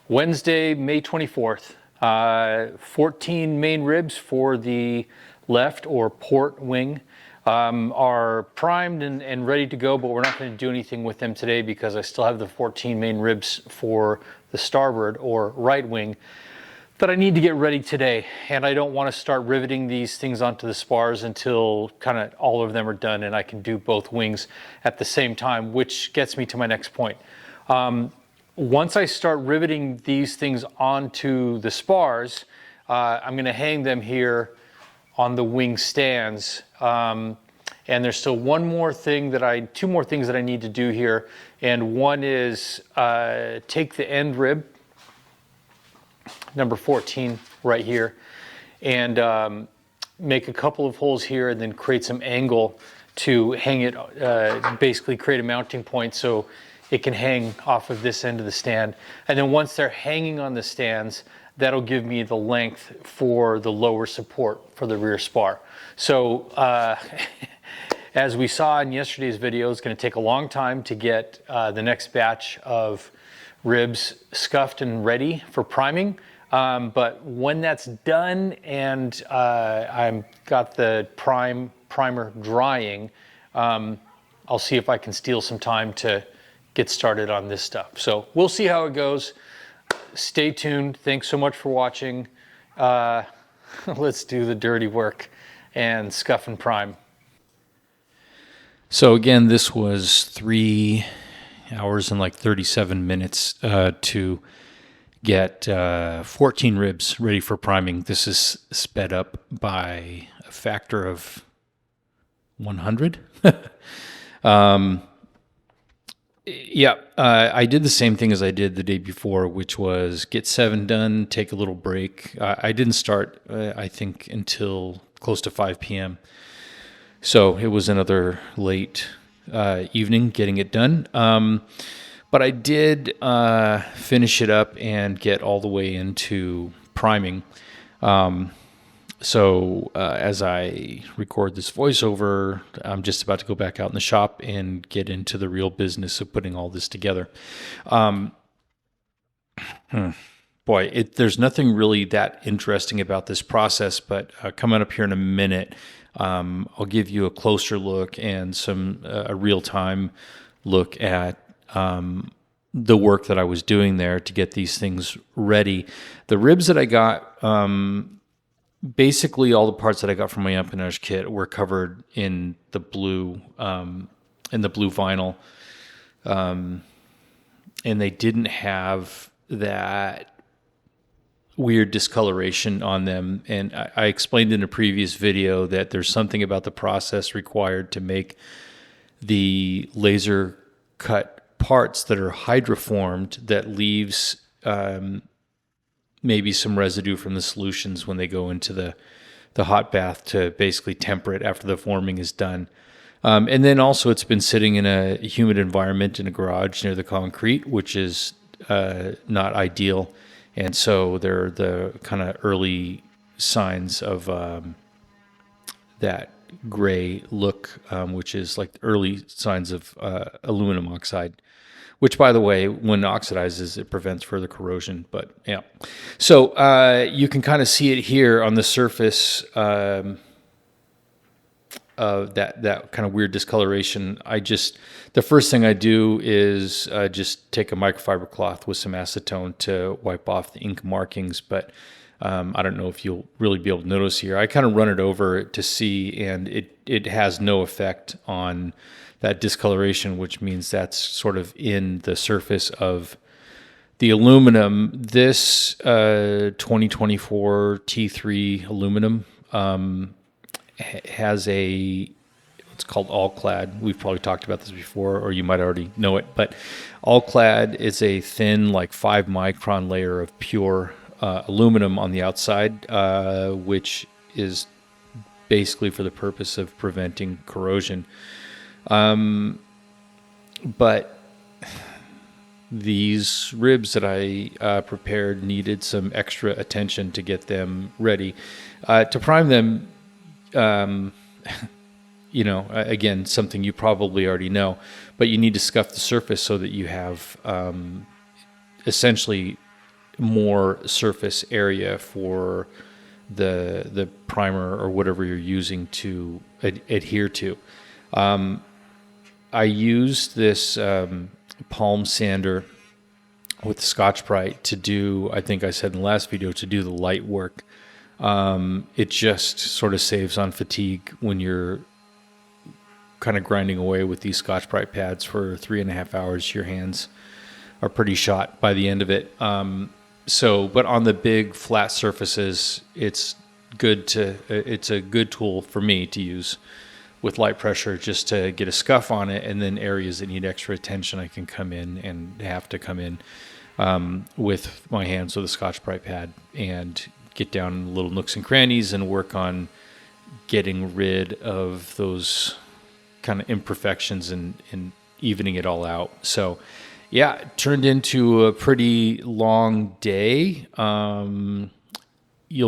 Wednesday, May 24th. 14 main ribs for the left or port wing are primed and ready to go, but we're not going to do anything with them today because I still have the 14 main ribs for the starboard or right wing that I need to get ready today. And I don't want to start riveting these things onto the spars until kind of all of them are done and I can do both wings at the same time, which gets me to my next point. Once I start riveting these things onto the spars, I'm going to hang them here on the wing stands. And there's still two more things that I need to do here. And one is take the end rib, number 14 right here, and make a couple of holes here and then create some angle to hang it, basically create a mounting point so it can hang off of this end of the stand. And then once they're hanging on the stands, that'll give me the length for the lower support for the rear spar. So as we saw in yesterday's video, it's going to take a long time to get the next batch of ribs scuffed and ready for priming. But when that's done and I've got the primer drying, I'll see if I can steal some time to get started on this stuff. So we'll see how it goes. Stay tuned. Thanks so much for watching. Let's do the dirty work and scuff and prime. So again, this was 3 hours and like 37 minutes to get 14 ribs ready for priming. This is sped up by a factor of 100. Yeah, I did the same thing as I did the day before, which was get 7 done, take a little break. I didn't start, I think, until close to 5 p.m. So it was another late evening getting it done. But I did finish it up and get all the way into priming. So as I record this voiceover, I'm just about to go back out in the shop and get into the real business of putting all this together. Boy, there's nothing really that interesting about this process, but coming up here in a minute, I'll give you a closer look and a real-time look at the work that I was doing there to get these things ready. The ribs that I got, basically all the parts that I got from my empennage kit were covered in the blue vinyl, and they didn't have that weird discoloration on them. And I explained in a previous video that there's something about the process required to make the laser cut parts that are hydroformed that leaves maybe some residue from the solutions when they go into the hot bath to basically temper it after the forming is done. And then also it's been sitting in a humid environment in a garage near the concrete, which is not ideal. And so there are the kind of early signs of that gray look, which is like early signs of aluminum oxide, which, by the way, when it oxidizes, it prevents further corrosion. But yeah, so you can kind of see it here on the surface of that kind of weird discoloration. The first thing I do is just take a microfiber cloth with some acetone to wipe off the ink markings. But I don't know if you'll really be able to notice here. I kind of run it over to see, and it has no effect on that discoloration, which means that's sort of in the surface of the aluminum. This 2024 T3 aluminum has it's called All-Clad. We've probably talked about this before, or you might already know it, but All-Clad is a thin, like 5-micron layer of pure aluminum on the outside, which is basically for the purpose of preventing corrosion. But these ribs that I prepared needed some extra attention to get them ready. To prime them, again, something you probably already know, but you need to scuff the surface so that you have essentially more surface area for the primer or whatever you're using to adhere to. I used this palm sander with Scotch-Brite to do, I think I said in the last video, to do the light work. It just sort of saves on fatigue when you're kind of grinding away with these Scotch-Brite pads for 3.5 hours. Your hands are pretty shot by the end of it. But on the big flat surfaces, it's a good tool for me to use with light pressure, just to get a scuff on it. And then areas that need extra attention, I can come in and have to come in with my hands with a Scotch-Brite pad and get down little nooks and crannies and work on getting rid of those kind of imperfections and evening it all out. So yeah, it turned into a pretty long day. You'll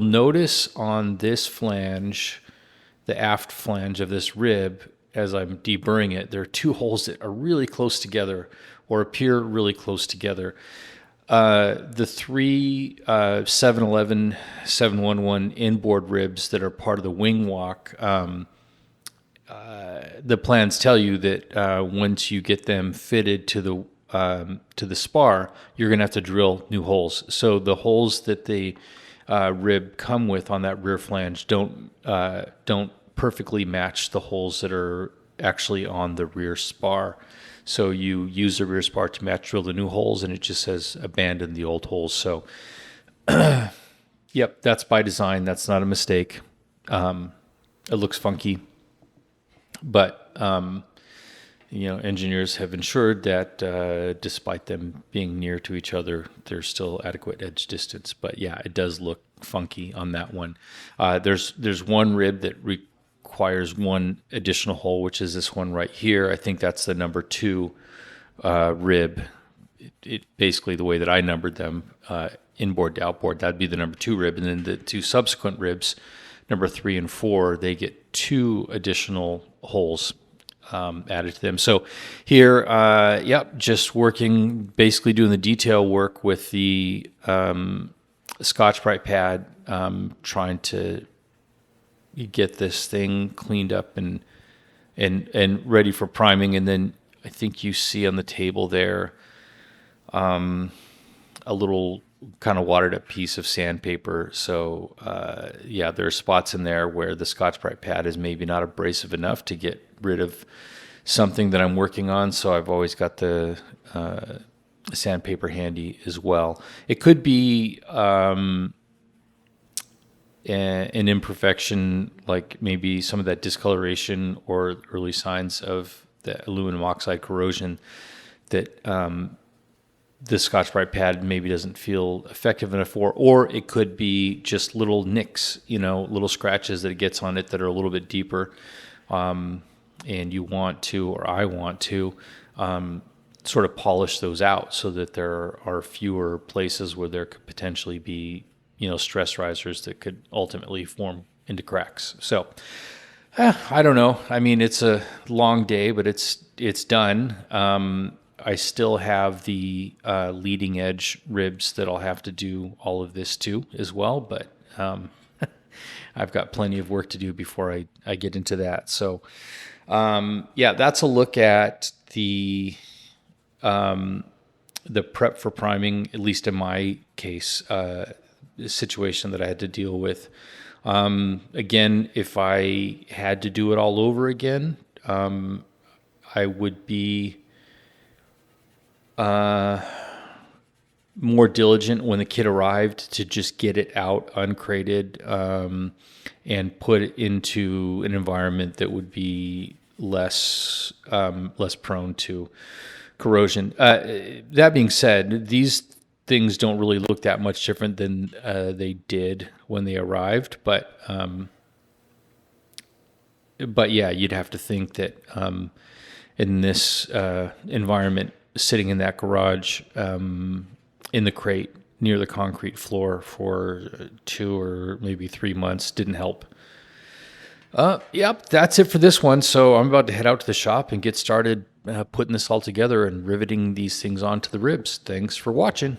notice on this flange, the aft flange of this rib, as I'm deburring it, there are two holes that are really close together or appear really close together. The three 711, 711 inboard ribs that are part of the wing walk, the plans tell you that once you get them fitted to the spar, you're going to have to drill new holes. So the holes that the rib come with on that rear flange don't perfectly match the holes that are actually on the rear spar. So you use the rear spar to match drill the new holes, and it just says abandon the old holes. So, yep, that's by design. That's not a mistake. It looks funky, but engineers have ensured that despite them being near to each other, there's still adequate edge distance. But yeah, it does look funky on that one. There's one rib that requires one additional hole, which is this one right here. I think that's the number 2 rib. It basically, the way that I numbered them, inboard to outboard, that'd be the number 2 rib, and then the 2 subsequent ribs, number 3 and 4, they get 2 additional holes added to them. So here, just working, basically doing the detail work with the Scotch-Brite pad, trying to get this thing cleaned up and ready for priming. And then I think you see on the table there a little kind of watered up piece of sandpaper. So there are spots in there where the Scotch-Brite pad is maybe not abrasive enough to get rid of something that I'm working on. So I've always got the sandpaper handy as well. It could be an imperfection, like maybe some of that discoloration or early signs of the aluminum oxide corrosion that the Scotch-Brite pad maybe doesn't feel effective enough for, or it could be just little nicks, little scratches that it gets on it that are a little bit deeper. And you want to, or I want to, sort of polish those out so that there are fewer places where there could potentially be, stress risers that could ultimately form into cracks. So, I don't know. I mean, it's a long day, but it's done. I still have the leading edge ribs that I'll have to do all of this to as well, but I've got plenty of work to do before I get into that. So, that's a look at the prep for priming, at least in my case, situation that I had to deal with. Again, if I had to do it all over again, I would be more diligent when the kit arrived to just get it out uncrated and put it into an environment that would be less prone to corrosion. That being said, these things don't really look that much different than they did when they arrived, but yeah, you'd have to think that in this environment, sitting in that garage in the crate near the concrete floor for 2 or maybe 3 months didn't help. Yep, that's it for this one. So I'm about to head out to the shop and get started putting this all together and riveting these things onto the ribs. Thanks for watching.